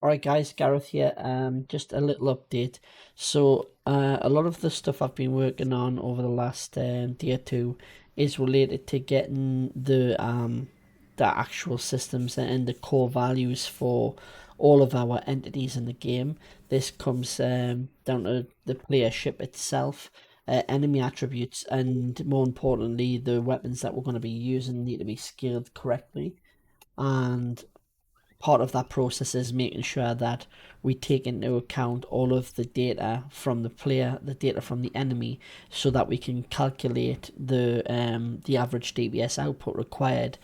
Alright guys, Gareth here. Just a little update. A lot of the stuff I've been working on over the last day or two is related to getting the actual systems and the core values for all of our entities in the game. This comes down to the player ship itself, enemy attributes, and more importantly, the weapons that we're going to be using need to be scaled correctly. And part of that process is making sure that we take into account all of the data from the player, the data from the enemy, so that we can calculate the average DPS output required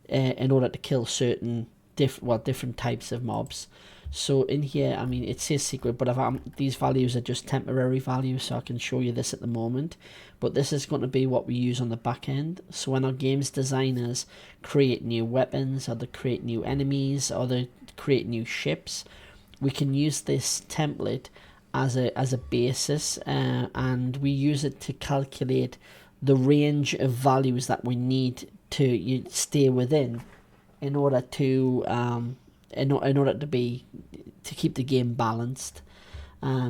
in order to kill certain different types of mobs. So in here, I mean, it says secret, but these values are just temporary values, so I can show you this at the moment. But this is going to be what we use on the back end. So when our games designers create new weapons, or they create new enemies, or they create new ships, we can use this template as a basis, and we use it to calculate the range of values that we need to stay within in order to in order to keep the game balanced.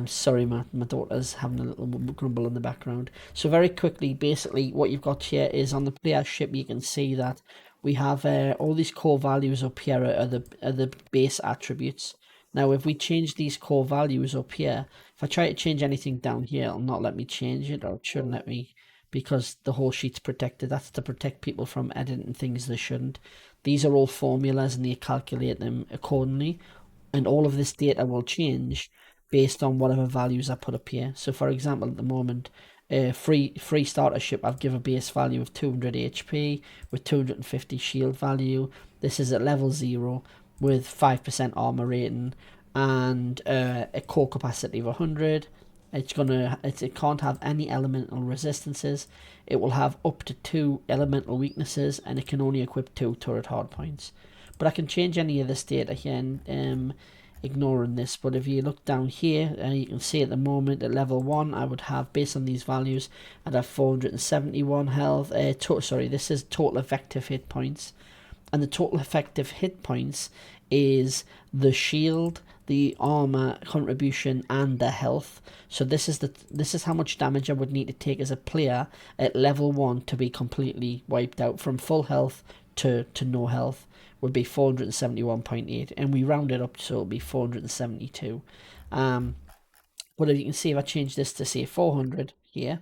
Sorry, my daughter's having a little grumble in the background. So very quickly, basically, what you've got here is on the player ship. You can see that we have all these core values up here are the base attributes. Now, if we change these core values up here, if I try to change anything down here, it'll not let me change it, or it shouldn't let me, because the whole sheet's protected. That's to protect people from editing things they shouldn't. These are all formulas and they calculate them accordingly. And all of this data will change based on whatever values I put up here. So for example, at the moment, free starter ship, I've given a base value of 200 HP with 250 shield value. This is at level 0 with 5% armor rating and a core capacity of 100. It can't have any elemental resistances. It will have up to 2 elemental weaknesses, and it can only equip 2 turret hardpoints. But I can change any of this data here, and ignoring this. But if you look down here, you can see at the moment at level 1, I would have, based on these values, I'd have 471 health. Sorry, this is total effective hit points, and the total effective hit points is the shield, the armor contribution, and the health. So this is how much damage I would need to take as a player at level 1 to be completely wiped out. From full health to no health would be 471.8, and we round it up so it'll be 472. But if you can see, if I change this to say 400 here,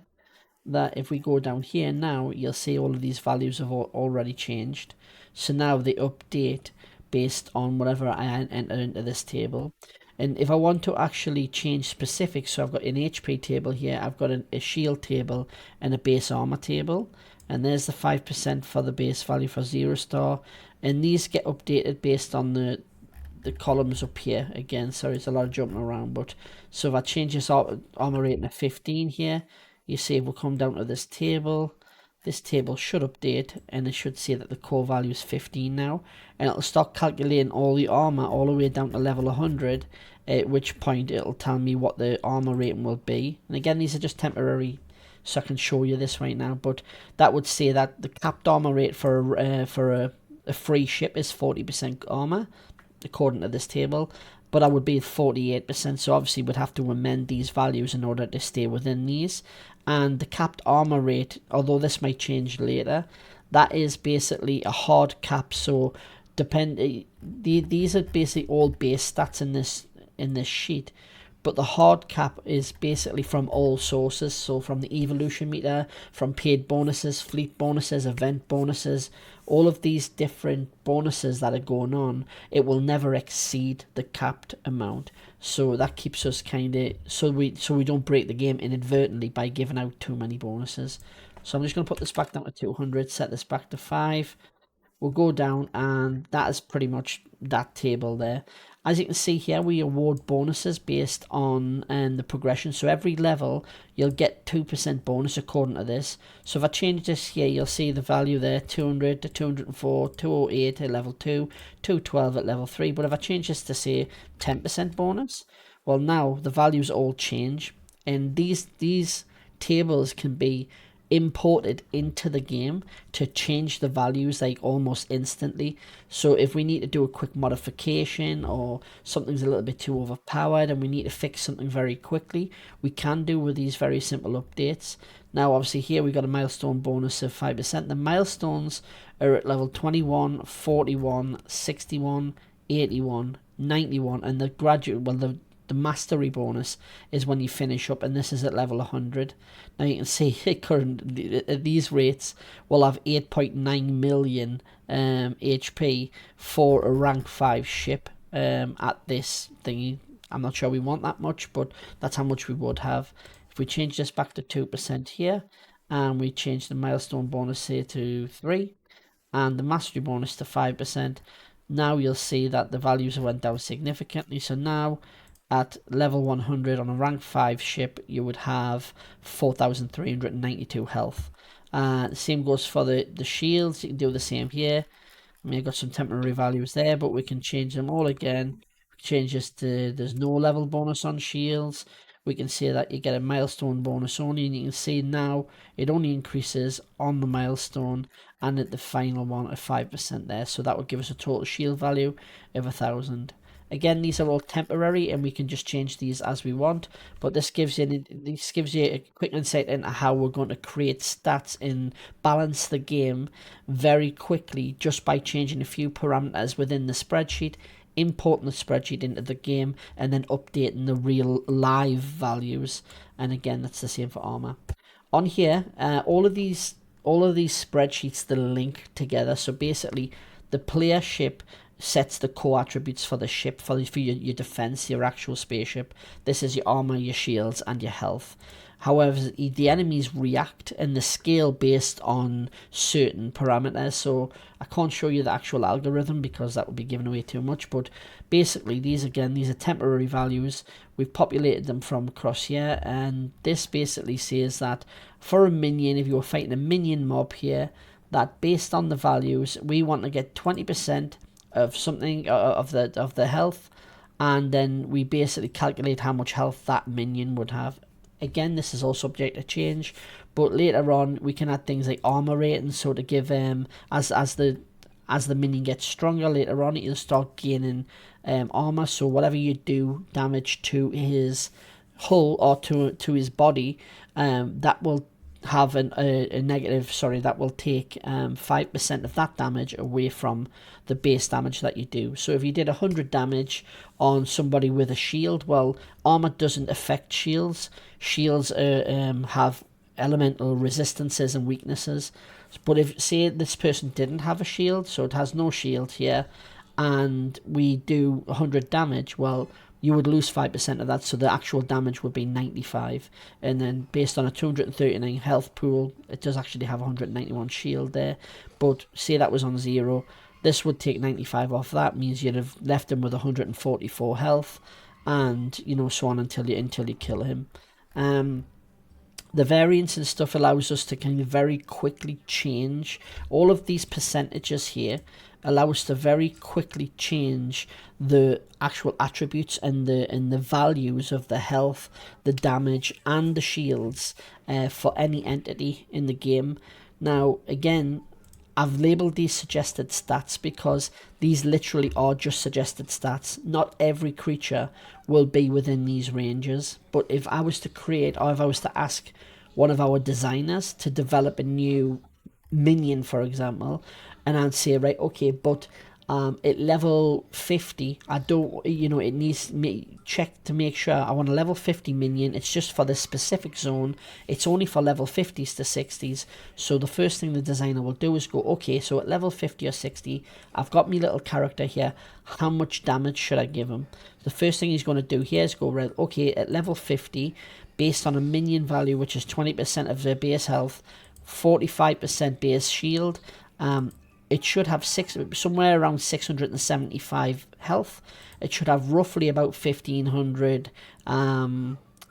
that if we go down here now, you'll see all of these values have already changed. So now they update based on whatever I enter into this table. And if I want to actually change specifics, so I've got an HP table here, I've got a shield table and a base armor table. And there's the 5% for the base value for 0 star. And these get updated based on the columns up here. Again, sorry, it's a lot of jumping around. But so if I change this armor rating to 15 here, you see we'll come down to this table. This table should update, and it should say that the core value is 15 now, and it'll start calculating all the armor all the way down to level 100, at which point it'll tell me what the armor rating will be. And again, these are just temporary, so I can show you this right now, but that would say that the capped armor rate for a free ship is 40% armor, according to this table, but I would be at 48%, so obviously we'd have to amend these values in order to stay within these. And the capped armor rate, although this might change later, that is basically a hard cap. So these are basically all base stats in this sheet, but the hard cap is basically from all sources. So from the evolution meter, from paid bonuses, fleet bonuses, event bonuses, all of these different bonuses that are going on, it will never exceed the capped amount. So that keeps us kind of, so we don't break the game inadvertently by giving out too many bonuses. So I'm just going to put this back down to 200, set this back to 5. We'll go down, and that is pretty much that table there. As you can see here, we award bonuses based on the progression. So every level, you'll get 2% bonus according to this. So if I change this here, you'll see the value there, 200 to 204, 208 at level 2, 212 at level 3. But if I change this to, say, 10% bonus, well, now the values all change. And these tables can be imported into the game to change the values like almost instantly. So if we need to do a quick modification, or something's a little bit too overpowered and we need to fix something very quickly, we can do with these very simple updates. Now obviously here we got a milestone bonus of 5%. The milestones are at level 21, 41, 61, 81, 91, and the graduate, well, the mastery bonus is when you finish up, and this is at level 100. Now you can see at these rates we'll have 8.9 million HP for a rank 5 ship at this thingy. I'm not sure we want that much, but that's how much we would have. If we change this back to 2% here, and we change the milestone bonus here to 3 and the mastery bonus to 5%, now you'll see that the values have went down significantly. So now at level 100 on a rank 5 ship, you would have 4,392 health. The same goes for the shields. You can do the same here. I mean, I've got some temporary values there, but we can change them all again. Change this to there's no level bonus on shields. We can see that you get a milestone bonus only, and you can see now it only increases on the milestone and at the final one at 5% there. So that would give us a total shield value of 1,000. Again, these are all temporary, and we can just change these as we want. But this gives you a quick insight into how we're going to create stats and balance the game very quickly just by changing a few parameters within the spreadsheet, importing the spreadsheet into the game, and then updating the real live values. And again, that's the same for armor. On here, all of these spreadsheets, they link together. So basically, the player ship sets the core attributes for the ship, for your defense, your actual spaceship. This is your armor, your shields, and your health. However, the enemies react and the scale based on certain parameters. So I can't show you the actual algorithm because that would be giving away too much. But basically, these are temporary values. We've populated them from across here, and this basically says that for a minion, if you were fighting a minion mob here, that based on the values, we want to get 20% of something of the health, and then we basically calculate how much health that minion would have. Again, this is all subject to change, but later on we can add things like armor rating, so to give as the minion gets stronger later on, it'll start gaining armor. So whatever you do damage to his hull or to his body, that will have a negative, that will take 5% of that damage away from the base damage that you do. So if you did 100 damage on somebody with a shield, well, armor doesn't affect shields. Shields have elemental resistances and weaknesses. But if, say, this person didn't have a shield, so it has no shield here, and we do 100 damage, well, you would lose 5% of that, so the actual damage would be 95. And then based on a 239 health pool, it does actually have 191 shield there. But say that was on 0, this would take 95 off that, means you'd have left him with 144 health, and so on until you kill him. The variance and stuff allows us to kind of very quickly change all of these percentages here. Allow us to very quickly change the actual attributes and the values of the health, the damage, and the shields for any entity in the game. Now, again, I've labeled these suggested stats because these literally are just suggested stats. Not every creature will be within these ranges. But if I was to create, or if I was to ask one of our designers to develop a new minion, for example, and I'd say, right, okay, but at level 50, I don't, it needs me check to make sure I want a level 50 minion. It's just for this specific zone. It's only for level 50s to 60s. So the first thing the designer will do is go, okay, so at level 50 or 60, I've got my little character here. How much damage should I give him? The first thing he's going to do here is go, right, okay, at level 50, based on a minion value, which is 20% of their base health, 45% base shield, it should have somewhere around 675 health. It should have roughly about 1500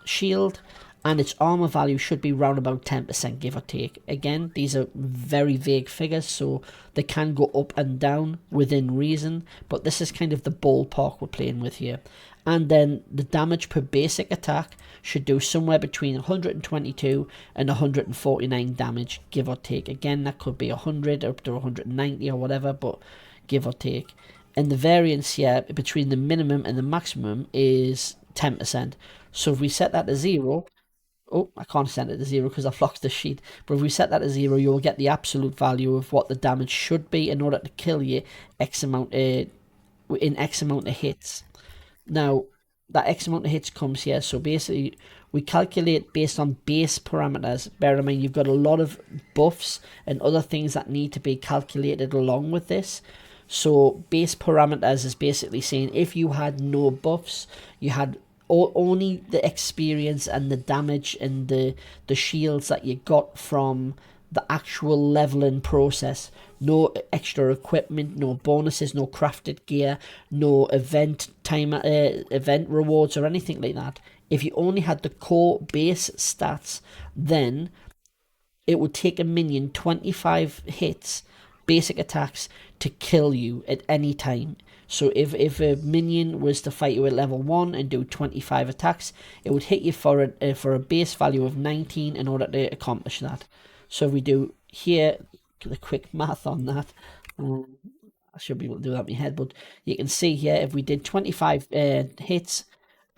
shield, and its armor value should be around about 10%, give or take. Again, these are very vague figures, so they can go up and down within reason, but this is kind of the ballpark we're playing with here. And then the damage per basic attack should do somewhere between 122 and 149 damage, give or take. Again, that could be 100 up to 190 or whatever, but give or take. And the variance here between the minimum and the maximum is 10%. So if we set that to 0, oh, I can't set it to 0 because I've locked the sheet. But if we set that to 0, you'll get the absolute value of what the damage should be in order to kill you X amount in X amount of hits. Now, that X amount of hits comes here. So basically, we calculate based on base parameters. Bear in mind, you've got a lot of buffs and other things that need to be calculated along with this. So base parameters is basically saying if you had no buffs, you had only the experience and the damage and the shields that you got from the actual leveling process. No extra equipment, no bonuses, no crafted gear, no event rewards or anything like that. If you only had the core base stats, then it would take a minion 25 hits, basic attacks, to kill you at any time. So if a minion was to fight you at level 1 and do 25 attacks, it would hit you for a base value of 19 in order to accomplish that. So if we do here, the quick math on that, I should be able to do that in my head, but you can see here, if we did 25 hits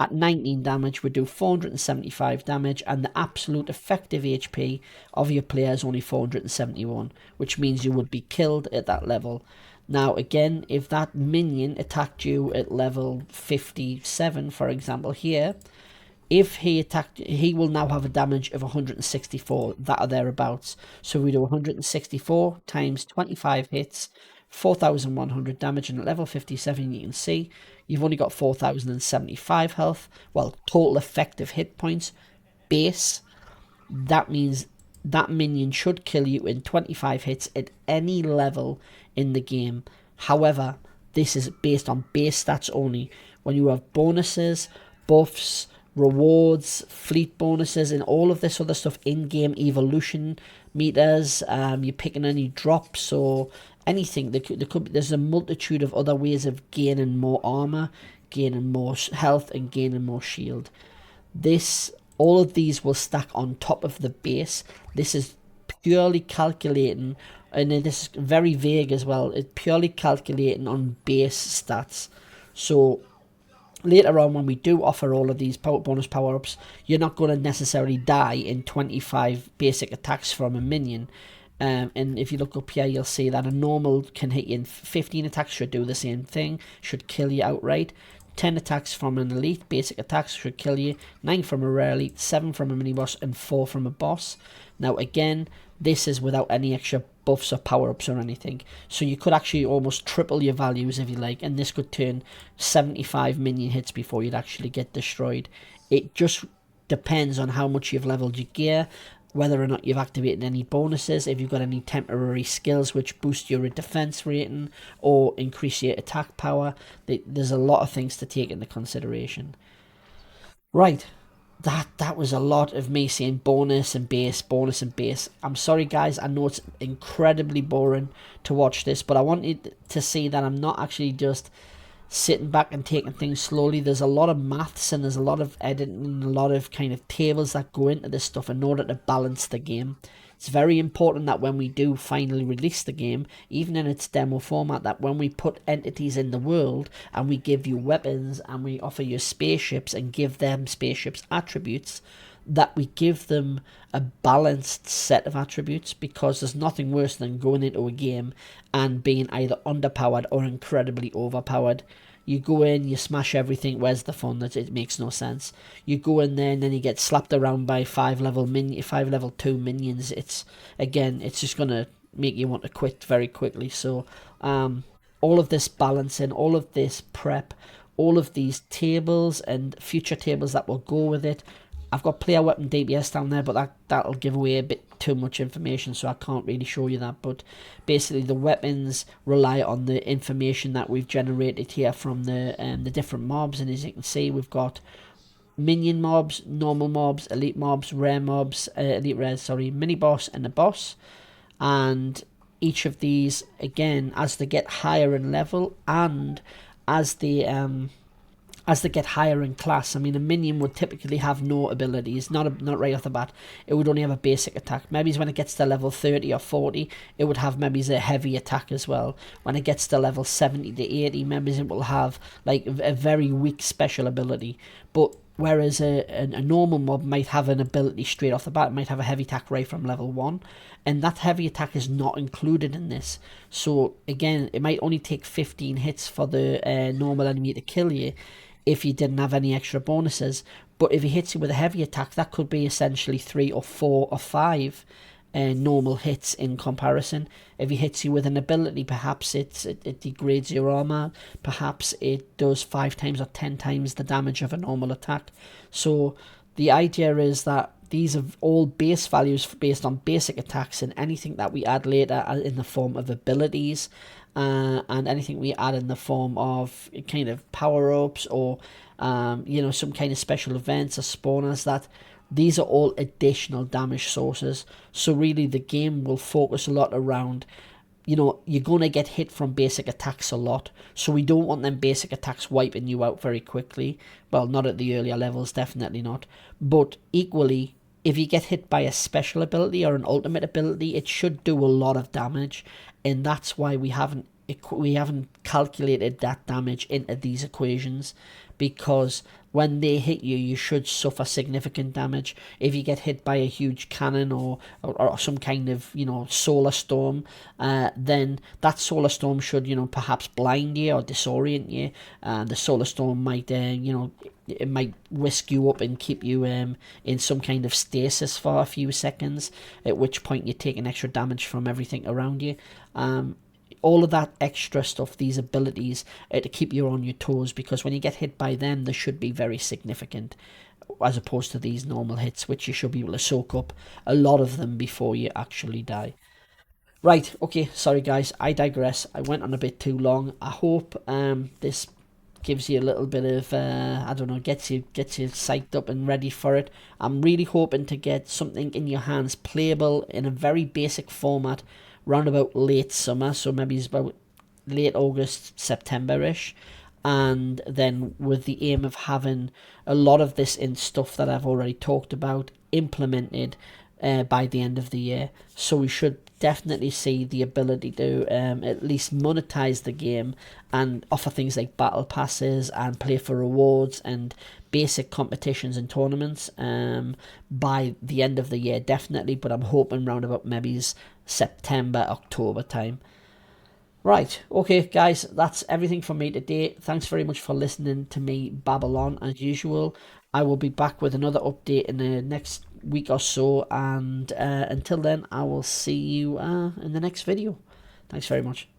at 19 damage, we do 475 damage, and the absolute effective HP of your player is only 471, which means you would be killed at that level. Now again, if that minion attacked you at level 57, for example here, if he attacked, he will now have a damage of 164, that or thereabouts. So we do 164 times 25 hits, 4,100 damage, and at level 57 you can see you've only got 4,075 health. Well, total effective hit points base. That means that minion should kill you in 25 hits at any level in the game. However, this is based on base stats only. When you have bonuses, buffs, rewards, fleet bonuses, and all of this other stuff, in-game evolution meters, you're picking any drops or anything. There's a multitude of other ways of gaining more armor, gaining more health, and gaining more shield. All of these will stack on top of the base. This is purely calculating, and this is very vague as well. It's purely calculating on base stats. So later on, when we do offer all of these bonus power-ups, you're not going to necessarily die in 25 basic attacks from a minion. And if you look up here, you'll see that a normal can hit you in 15 attacks, should do the same thing, should kill you outright. 10 attacks from an elite, basic attacks, should kill you. 9 from a rare elite, 7 from a mini-boss, and 4 from a boss. Now again, this is without any extra buffs or power-ups or anything. So you could actually almost triple your values if you like, and this could turn 75 minion hits before you'd actually get destroyed. It just depends on how much you've leveled your gear, whether or not you've activated any bonuses, if you've got any temporary skills which boost your defense rating or increase your attack power. There's a lot of things to take into consideration. Right, that was a lot of me saying bonus and base, bonus and base. I'm sorry guys, I know it's incredibly boring to watch this, but I wanted to see that I'm not actually just sitting back and taking things slowly. There's a lot of maths and there's a lot of editing and a lot of kind of tables that go into this stuff in order to balance the game. It's very important that when we do finally release the game, even in its demo format, that when we put entities in the world and we give you weapons and we offer you spaceships and give them spaceships attributes, that we give them a balanced set of attributes, because there's nothing worse than going into a game and being either underpowered or incredibly overpowered. You go in, you smash everything, where's the fun? It makes no sense. You go in there and then you get slapped around by 5 level 2 minions. It's just gonna make you want to quit very quickly. So all of this balancing, all of this prep, all of these tables and future tables that will go with it. I've got player weapon DPS down there, but that'll give away a bit too much information, so I can't really show you that. But basically, the weapons rely on the information that we've generated here from the different mobs, and as you can see, we've got minion mobs, normal mobs, elite mobs, rare mobs, elite rares, sorry, mini boss, and a boss. And each of these, again, as they get higher in level and as they as they get higher in class. I mean, a minion would typically have no abilities, not right off the bat. It would only have a basic attack. Maybe when it gets to level 30 or 40, it would have maybe a heavy attack as well. When it gets to level 70 to 80, maybe it will have like a very weak special ability. But whereas a normal mob might have an ability straight off the bat, might have a heavy attack right from level 1, and that heavy attack is not included in this. So again, it might only take 15 hits for the normal enemy to kill you if you didn't have any extra bonuses. But if he hits you with a heavy attack, that could be essentially 3 or 4 or 5 normal hits in comparison. If he hits you with an ability, perhaps it degrades your armor, perhaps it does 5 times or 10 times the damage of a normal attack. So the idea is that these are all base values based on basic attacks, and anything that we add later in the form of abilities, and anything we add in the form of kind of power-ups or some kind of special events or spawners, that these are all additional damage sources. So really the game will focus a lot around, you're going to get hit from basic attacks a lot, so we don't want them basic attacks wiping you out very quickly. Well, not at the earlier levels, definitely not. But equally, if you get hit by a special ability or an ultimate ability, it should do a lot of damage, and that's why we haven't calculated that damage into these equations, because when they hit you, you should suffer significant damage. If you get hit by a huge cannon or some kind of solar storm, then that solar storm should perhaps blind you or disorient you. The solar storm might it might whisk you up and keep you in some kind of stasis for a few seconds, at which point you're taking extra damage from everything around you. All of that extra stuff, these abilities, to keep you on your toes, because when you get hit by them, they should be very significant, as opposed to these normal hits, which you should be able to soak up a lot of them before you actually die. Right, okay, sorry guys, I digress. I went on a bit too long. I hope this gives you a little bit of I don't know, gets you psyched up and ready for it. I'm really hoping to get something in your hands playable in a very basic format round about late summer, so maybe it's about late August, September-ish, and then with the aim of having a lot of this in stuff that I've already talked about implemented by the end of the year. So we should definitely see the ability to at least monetize the game and offer things like battle passes and play for rewards and basic competitions and tournaments by the end of the year, definitely. But I'm hoping round about maybe September, October time. Right, okay guys, that's everything from me today. Thanks very much for listening to me babble on as usual. I will be back with another update in the next week or so, and until then I will see you in the next video. Thanks very much.